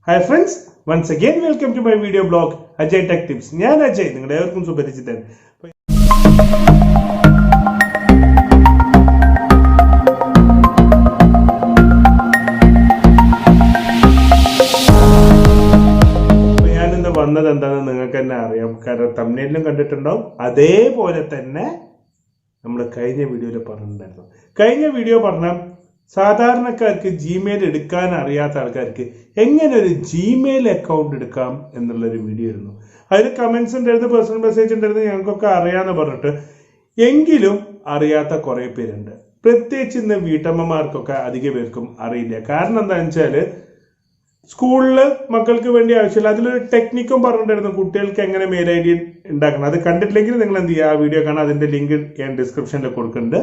Hi friends, once again welcome to my video blog AjayTechTips. ഞാൻ അജയ്, നിങ്ങളുടെ ഏവർക്കും സുപരിചിതൻ. ഞാനിന്ന് വന്നത് എന്താണെന്ന് നിങ്ങൾക്ക് തന്നെ അറിയാം, കാരണം തംബ്നെയിലും കണ്ടിട്ടുണ്ടാവും. അതേപോലെ തന്നെ നമ്മൾ കഴിഞ്ഞ വീഡിയോയിൽ പറഞ്ഞിട്ടുണ്ടായിരുന്നു. കഴിഞ്ഞ വീഡിയോ പറഞ്ഞാൽ സാധാരണക്കാർക്ക് ജിമെയിൽ എടുക്കാൻ അറിയാത്ത ആൾക്കാർക്ക് എങ്ങനെ ഒരു ജിമെയിൽ അക്കൗണ്ട് എടുക്കാം എന്നുള്ളൊരു വീഡിയോ ആയിരുന്നു. അതിൽ കമന്റ്സ് ഉണ്ടായിരുന്നു, പേഴ്സണൽ മെസ്സേജ് ഉണ്ടായിരുന്നു, ഞങ്ങൾക്കൊക്കെ അറിയാമെന്ന് പറഞ്ഞിട്ട്. എങ്കിലും അറിയാത്ത കുറേ പേരുണ്ട്. പ്രത്യേകിച്ച് ഇന്ന് വീട്ടമ്മമാർക്കൊക്കെ അധിക പേർക്കും അറിയില്ല. കാരണം എന്താണെന്ന് വെച്ചാൽ സ്കൂളിൽ മക്കൾക്ക് വേണ്ടി ആവശ്യമില്ല. അതിലൊരു ടെക്നിക്കും പറഞ്ഞിട്ടുണ്ടായിരുന്നു, കുട്ടികൾക്ക് എങ്ങനെ മെയിൽ ഐ ഡി ഉണ്ടാക്കണം. അത് കണ്ടിട്ടില്ലെങ്കിൽ നിങ്ങൾ എന്ത് ചെയ്യുക, ആ വീഡിയോ കാണാൻ. അതിന്റെ ലിങ്ക് ഞാൻ ഡിസ്ക്രിപ്ഷനിൽ കൊടുക്കുന്നുണ്ട്.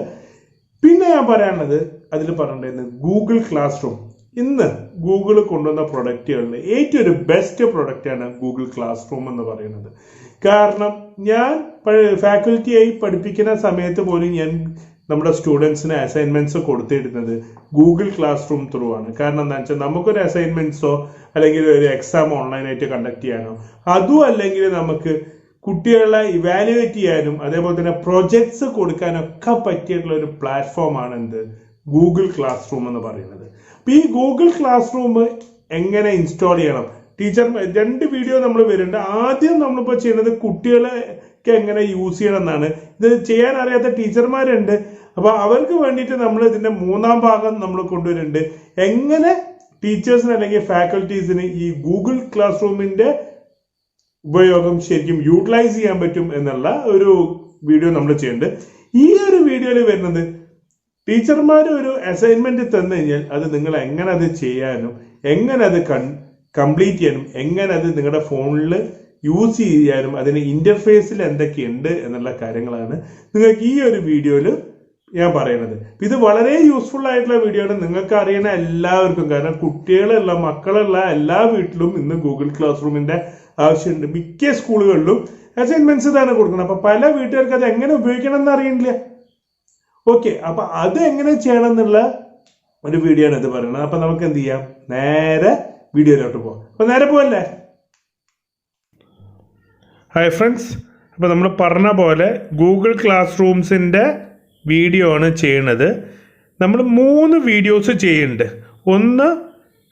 പിന്നെ ഞാൻ പറയാനുള്ളത്, അതിൽ പറഞ്ഞിട്ടുണ്ടായിരുന്നു ഗൂഗിൾ ക്ലാസ് റൂം. ഇന്ന് ഗൂഗിൾ കൊണ്ടുവന്ന പ്രൊഡക്റ്റുകളിൽ ഏറ്റവും ഒരു ബെസ്റ്റ് പ്രൊഡക്റ്റാണ് ഗൂഗിൾ ക്ലാസ് റൂം എന്ന് പറയുന്നത്. കാരണം ഞാൻ ഫാക്കൽറ്റിയായി പഠിപ്പിക്കുന്ന സമയത്ത് പോലും ഞാൻ നമ്മുടെ സ്റ്റുഡൻസിന് അസൈൻമെന്റ്സ് കൊടുത്തിരുന്നത് ഗൂഗിൾ ക്ലാസ് റൂം ത്രൂ ആണ്. കാരണം എന്താണെന്ന് വെച്ചാൽ നമുക്കൊരു അസൈൻമെന്റ്സോ അല്ലെങ്കിൽ ഒരു എക്സാം ഓൺലൈനായിട്ട് കണ്ടക്ട് ചെയ്യാനോ, അതും അല്ലെങ്കിൽ നമുക്ക് കുട്ടികളെ ഇവാലുവേറ്റ് ചെയ്യാനും അതേപോലെ തന്നെ പ്രൊജക്ട്സ് കൊടുക്കാനൊക്കെ പറ്റിയിട്ടുള്ള ഒരു പ്ലാറ്റ്ഫോമാണ് എന്ത്, ഗൂഗിൾ ക്ലാസ് റൂം എന്ന് പറയുന്നത്. അപ്പൊ ഈ ഗൂഗിൾ ക്ലാസ് റൂം എങ്ങനെ ഇൻസ്റ്റാൾ ചെയ്യണം, രണ്ട് വീഡിയോ നമ്മൾ വരുന്നുണ്ട്. ആദ്യം നമ്മളിപ്പോൾ ചെയ്യുന്നത് കുട്ടികളൊക്കെ എങ്ങനെ യൂസ് ചെയ്യണം എന്നാണ്. ഇത് ചെയ്യാൻ അറിയാത്ത ടീച്ചർമാരുണ്ട്, അപ്പൊ അവർക്ക് വേണ്ടിയിട്ട് നമ്മൾ ഇതിന്റെ മൂന്നാം ഭാഗം നമ്മൾ കൊണ്ടുവരുന്നുണ്ട്. എങ്ങനെ ടീച്ചേഴ്സിന് അല്ലെങ്കിൽ ഫാക്കൽറ്റീസിന് ഈ ഗൂഗിൾ ക്ലാസ് റൂമിന്റെ ഉപയോഗം ശരിക്കും യൂട്ടിലൈസ് ചെയ്യാൻ പറ്റും എന്നുള്ള ഒരു വീഡിയോ നമ്മൾ ചെയ്യുന്നുണ്ട്. ഈ ഒരു വീഡിയോയിൽ വരുന്നത് ടീച്ചർമാർ ഒരു അസൈൻമെന്റ് തന്നു കഴിഞ്ഞാൽ അത് നിങ്ങൾ എങ്ങനെ അത് ചെയ്യാനും എങ്ങനെ അത് കംപ്ലീറ്റ് ചെയ്യാനും എങ്ങനെ അത് നിങ്ങളുടെ ഫോണിൽ യൂസ് ചെയ്യാനും അതിന് ഇന്റർഫേസിൽ എന്തൊക്കെയുണ്ട് എന്നുള്ള കാര്യങ്ങളാണ് നിങ്ങൾക്ക് ഈ ഒരു വീഡിയോയിൽ ഞാൻ പറയുന്നത്. ഇത് വളരെ യൂസ്ഫുൾ ആയിട്ടുള്ള വീഡിയോ ആണ്, നിങ്ങൾക്ക് അറിയണ എല്ലാവർക്കും. കാരണം കുട്ടികളുള്ള മക്കളുള്ള എല്ലാ വീട്ടിലും ഇന്ന് ഗൂഗിൾ ക്ലാസ് റൂമിന്റെ ആവശ്യമുണ്ട്. മിക്ക സ്കൂളുകളിലും അസൈൻമെന്റ്സ് തന്നെ കൊടുക്കണം. അപ്പൊ പല വീട്ടുകാർക്ക് അത് എങ്ങനെ ഉപയോഗിക്കണം എന്ന് അറിയില്ല. ഓക്കെ, അപ്പൊ അത് എങ്ങനെ ചെയ്യണം എന്നുള്ള ഒരു വീഡിയോ ആണ് ഇത് പറയുന്നത്. അപ്പൊ നമുക്ക് എന്ത് ചെയ്യാം, നേരെ വീഡിയോയിലോട്ട് പോവാം. അപ്പൊ നേരെ പോവല്ലേ. ഹായ് ഫ്രണ്ട്സ്, അപ്പൊ നമ്മൾ പറഞ്ഞ പോലെ ഗൂഗിൾ ക്ലാസ് റൂംസിന്റെ വീഡിയോ ആണ് ചെയ്യണത്. നമ്മൾ 3 വീഡിയോസ് ചെയ്യുന്നുണ്ട്. ഒന്ന്,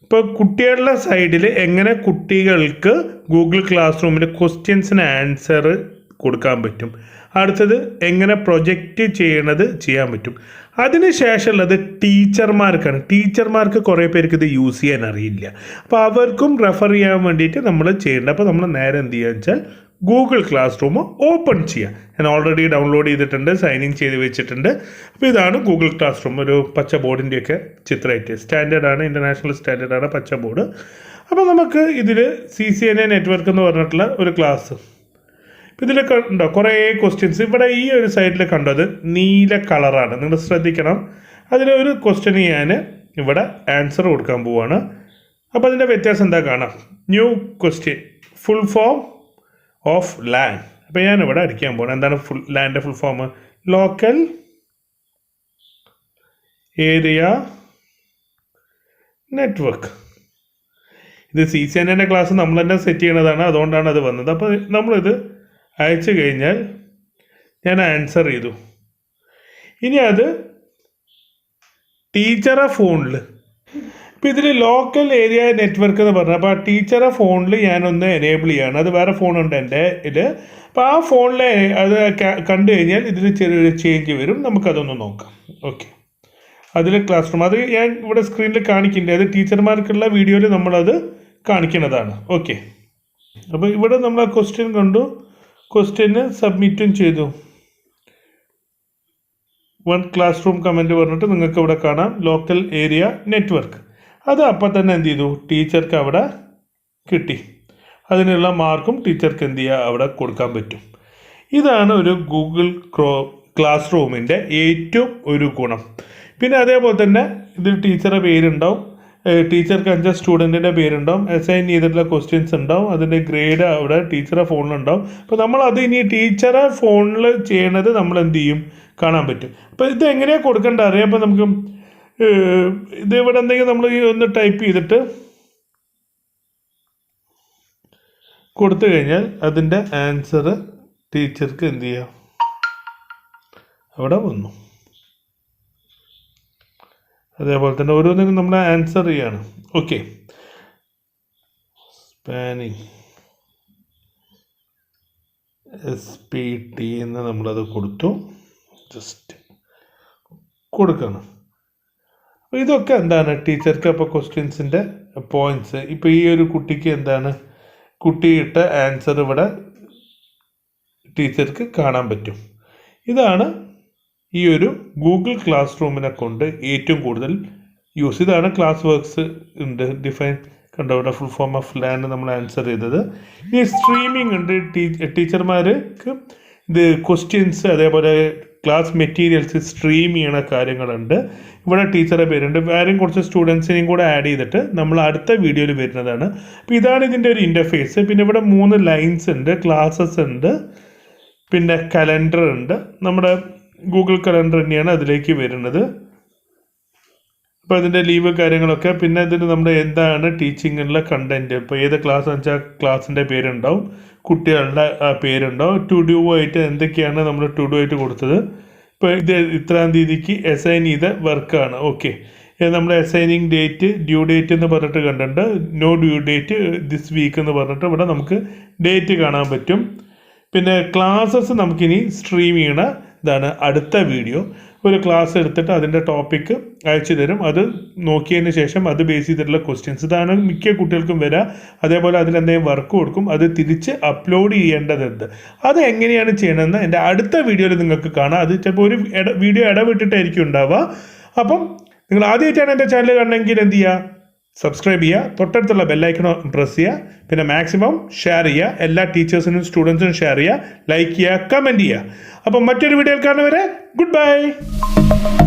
ഇപ്പോൾ കുട്ടികളുടെ സൈഡിൽ എങ്ങനെ കുട്ടികൾക്ക് ഗൂഗിൾ ക്ലാസ് റൂമിൽ ക്വസ്റ്റ്യൻസിന് ആൻസർ കൊടുക്കാൻ പറ്റും. അടുത്തത് എങ്ങനെ പ്രൊജക്റ്റ് ചെയ്യണത് ചെയ്യാൻ പറ്റും. അതിനുശേഷമുള്ളത് ടീച്ചർമാർക്കാണ്. ടീച്ചർമാർക്ക് കുറേ പേർക്ക് ഇത് യൂസ് ചെയ്യാൻ അറിയില്ല. അപ്പോൾ അവർക്കും റെഫർ ചെയ്യാൻ വേണ്ടിയിട്ട് നമ്മൾ ചെയ്യേണ്ടത്. അപ്പോൾ നമ്മൾ നേരെ എന്ത് ചെയ്യുക വെച്ചാൽ ഗൂഗിൾ ക്ലാസ് റൂം ഓപ്പൺ ചെയ്യുക. ഞാൻ ഓൾറെഡി ഡൗൺലോഡ് ചെയ്തിട്ടുണ്ട്, സൈൻ ഇൻ ചെയ്ത് വെച്ചിട്ടുണ്ട്. അപ്പോൾ ഇതാണ് ഗൂഗിൾ ക്ലാസ് റൂം. ഒരു പച്ച ബോർഡിൻ്റെയൊക്കെ ചിത്രമായിട്ട് സ്റ്റാൻഡേർഡാണ്, ഇൻ്റർനാഷണൽ സ്റ്റാൻഡേർഡാണ് പച്ച ബോർഡ്. അപ്പോൾ നമുക്ക് ഇതിൽ CCNA നെറ്റ്വർക്ക് എന്ന് പറഞ്ഞിട്ടുള്ള ഒരു ക്ലാസ്. ഇപ്പോൾ ഇതിലൊക്കെ ഉണ്ടോ കുറേ ക്വസ്റ്റ്യൻസ്. ഇവിടെ ഈ ഒരു സൈഡിൽ കണ്ടത് നീല കളറാണ്, നിങ്ങൾ ശ്രദ്ധിക്കണം. അതിലൊരു ക്വസ്റ്റ്യന് ഞാൻ ഇവിടെ ആൻസർ കൊടുക്കാൻ പോവുകയാണ്. അപ്പോൾ അതിൻ്റെ വ്യത്യാസം എന്താ കാണാം. New question, full form of LAN. അപ്പോൾ ഞാനിവിടെ അടിക്കാൻ പോകണം. എന്താണ് ലാൻഡിൻ്റെ full form? Local area network. ഇത് CCNA ക്ലാസ് നമ്മൾ തന്നെ സെറ്റ് ചെയ്യണതാണ്, അതുകൊണ്ടാണ് അത് വന്നത്. അപ്പോൾ നമ്മളിത് അയച്ചു കഴിഞ്ഞാൽ ഞാൻ ആൻസർ ചെയ്തു. ഇനി അത് ടീച്ചറെ ഫോണിൽ, ഇപ്പം ഇതിൽ ലോക്കൽ ഏരിയ നെറ്റ്വർക്ക് എന്ന് പറഞ്ഞാൽ, അപ്പോൾ ആ ടീച്ചറെ ഫോണിൽ ഞാനൊന്ന് എനേബിൾ ചെയ്യാണ്. അത് വേറെ ഫോണുണ്ട് എൻ്റെ ഇത്. അപ്പോൾ ആ ഫോണിൽ അത് കണ്ടു കഴിഞ്ഞാൽ ഇതിൽ ചെറിയൊരു ചേഞ്ച് വരും. നമുക്കതൊന്ന് നോക്കാം. ഓക്കെ, അതിൽ ക്ലാസ് റൂം അത് ഞാൻ ഇവിടെ സ്ക്രീനിൽ കാണിക്കുന്നുണ്ട്. അത് ടീച്ചർമാർക്കുള്ള വീഡിയോയിൽ നമ്മളത് കാണിക്കുന്നതാണ്. ഓക്കെ, അപ്പോൾ ഇവിടെ നമ്മൾ ആ ക്വസ്റ്റ്യൻ കണ്ടു, ക്വസ്റ്റ്യന് സബ്മിറ്റും ചെയ്തു. 1 ക്ലാസ് റൂം കമൻറ്റ് പറഞ്ഞിട്ട് നിങ്ങൾക്ക് ഇവിടെ കാണാം ലോക്കൽ ഏരിയ നെറ്റ്വർക്ക്. അത് അപ്പം തന്നെ എന്ത് ചെയ്തു, ടീച്ചർക്ക് അവിടെ കിട്ടി. അതിനുള്ള മാർക്കും ടീച്ചർക്ക് എന്ത് ചെയ്യുക, അവിടെ കൊടുക്കാൻ പറ്റും. ഇതാണ് ഒരു ഗൂഗിൾ ക്ലാസ് റൂമിൻ്റെ ഏറ്റവും ഒരു ഗുണം. പിന്നെ അതേപോലെ തന്നെ ഇതിൽ ടീച്ചറുടെ പേരുണ്ടാവും, ടീച്ചർക്ക് 5 സ്റ്റുഡൻറ്റിൻ്റെ പേരുണ്ടാവും, അസൈൻ ചെയ്തിട്ടുള്ള ക്വസ്റ്റ്യൻസ് ഉണ്ടാവും, അതിൻ്റെ ഗ്രേഡ് അവിടെ ടീച്ചറെ ഫോണിലുണ്ടാവും. അപ്പോൾ നമ്മൾ അത് ഇനി ടീച്ചറെ ഫോണിൽ ചെയ്യണത് നമ്മൾ എന്ത് ചെയ്യും, കാണാൻ പറ്റും. അപ്പോൾ ഇത് എങ്ങനെയാണ് കൊടുക്കേണ്ടത് അറിയാം. അപ്പോൾ നമുക്ക് ഇത് ഇവിടെ എന്തെങ്കിലും നമ്മൾ ഒന്ന് ടൈപ്പ് ചെയ്തിട്ട് കൊടുത്തു കഴിഞ്ഞാൽ അതിൻ്റെ ആൻസർ ടീച്ചർക്ക് എന്ത് ചെയ്യാം, അവിടെ വന്നു. അതേപോലെ തന്നെ ഓരോന്നിനും നമ്മൾ ആൻസർ ചെയ്യാണ്. ഓക്കെ, സ്പാനിങ് SPT എന്ന് നമ്മളത് കൊടുത്തു, ജസ്റ്റ് കൊടുക്കണം. അപ്പോൾ ഇതൊക്കെ എന്താണ് ടീച്ചർക്ക് അപ്പോൾ ക്വസ്റ്റ്യൻസിൻ്റെ പോയിന്റ്സ്. ഇപ്പോൾ ഈ ഒരു കുട്ടിക്ക് എന്താണ് കുട്ടിയിട്ട ആൻസർ ഇവിടെ ടീച്ചർക്ക് കാണാൻ പറ്റും. ഇതാണ് ഈ ഒരു ഗൂഗിൾ ക്ലാസ് റൂമിനെ കൊണ്ട് ഏറ്റവും കൂടുതൽ യൂസ്. ഇതാണ് ക്ലാസ് വർക്ക്സ് ഉണ്ട് ഡിഫൈൻ കണ്ടോ, ഇവിടെ ഫുൾ ഫോം ഓഫ് ലാൻഡ് നമ്മൾ ആൻസർ ചെയ്തത്. ഈ സ്ട്രീമിംഗ് ഉണ്ട്, ടീച്ചർമാർക്ക് ഇത് ക്വസ്റ്റ്യൻസ് അതേപോലെ ക്ലാസ് മെറ്റീരിയൽസ് സ്ട്രീം ചെയ്യണ കാര്യങ്ങളുണ്ട്. ഇവിടെ ടീച്ചറുടെ പേരുണ്ട്, വേറെയും കുറച്ച് സ്റ്റുഡൻസിനെയും കൂടെ ആഡ് ചെയ്തിട്ട് നമ്മൾ അടുത്ത വീഡിയോയിൽ വരുന്നതാണ്. അപ്പോൾ ഇതാണ് ഇതിൻ്റെ ഒരു ഇൻ്റർഫേസ്. പിന്നെ ഇവിടെ 3 ലൈൻസ് ഉണ്ട്, ക്ലാസ്സസ് ഉണ്ട്, പിന്നെ കലണ്ടർ ഉണ്ട്. നമ്മുടെ ഗൂഗിൾ കലണ്ടർ തന്നെയാണ് അതിലേക്ക് വരുന്നത്. അപ്പോൾ അതിൻ്റെ ലീവ് കാര്യങ്ങളൊക്കെ, പിന്നെ ഇതിന് നമ്മുടെ എന്താണ് ടീച്ചിങ്ങിലുള്ള കണ്ടൻറ്റ്, ഇപ്പോൾ ഏത് ക്ലാസ് എന്ന് വെച്ചാൽ ക്ലാസ്സിൻ്റെ പേരുണ്ടാവും, കുട്ടികളുടെ പേരുണ്ടാവും, ടു ഡു ആയിട്ട് എന്തൊക്കെയാണ് നമ്മൾ ടു ഡു ആയിട്ട് കൊടുത്തത്. ഇപ്പോൾ ഇത് ഇത്രാം തീയതിക്ക് അസൈൻ ചെയ്ത വർക്കാണ്. ഓക്കെ, നമ്മൾ അസൈനിങ് ഡേറ്റ്, ഡ്യൂ ഡേറ്റ് എന്ന് പറഞ്ഞിട്ട് കണ്ടിട്ടുണ്ട്, no due date this week എന്ന് പറഞ്ഞിട്ട് ഇവിടെ നമുക്ക് ഡേറ്റ് കാണാൻ പറ്റും. പിന്നെ ക്ലാസ്സസ് നമുക്കിനി സ്ട്രീം ചെയ്യണ ഇതാണ് അടുത്ത വീഡിയോ. ഒരു ക്ലാസ് എടുത്തിട്ട് അതിൻ്റെ ടോപ്പിക്ക് അയച്ചു തരും, അത് നോക്കിയതിന് ശേഷം അത് ബേസ് ചെയ്തിട്ടുള്ള ക്വസ്റ്റ്യൻസ്, ഇതാണ് മിക്ക കുട്ടികൾക്കും വരിക. അതേപോലെ അതിലെന്തെങ്കിലും വർക്ക് കൊടുക്കും, അത് തിരിച്ച് അപ്ലോഡ് ചെയ്യേണ്ടതുണ്ട്. അത് എങ്ങനെയാണ് ചെയ്യണമെന്ന് എൻ്റെ അടുത്ത വീഡിയോയിൽ നിങ്ങൾക്ക് കാണാം. അത് ചിലപ്പോൾ ഒരു വീഡിയോ ഇടവിട്ടിട്ടായിരിക്കും ഉണ്ടാവുക. അപ്പം നിങ്ങൾ ആദ്യമായിട്ടാണ് എൻ്റെ ചാനൽ കാണണമെങ്കിൽ എന്ത് ചെയ്യുക, സബ്സ്ക്രൈബ് ചെയ്യുക, തൊട്ടടുത്തുള്ള ബെല്ലൈക്കൺ പ്രസ് ചെയ്യുക, പിന്നെ മാക്സിമം ഷെയർ ചെയ്യുക, എല്ലാ ടീച്ചേഴ്സിനും സ്റ്റുഡൻസിനും ഷെയർ ചെയ്യുക, ലൈക്ക് ചെയ്യുക, കമൻറ്റ് ചെയ്യുക. അപ്പം മറ്റൊരു വീഡിയോയിൽ കാണുന്നവരെ ഗുഡ് ബൈ.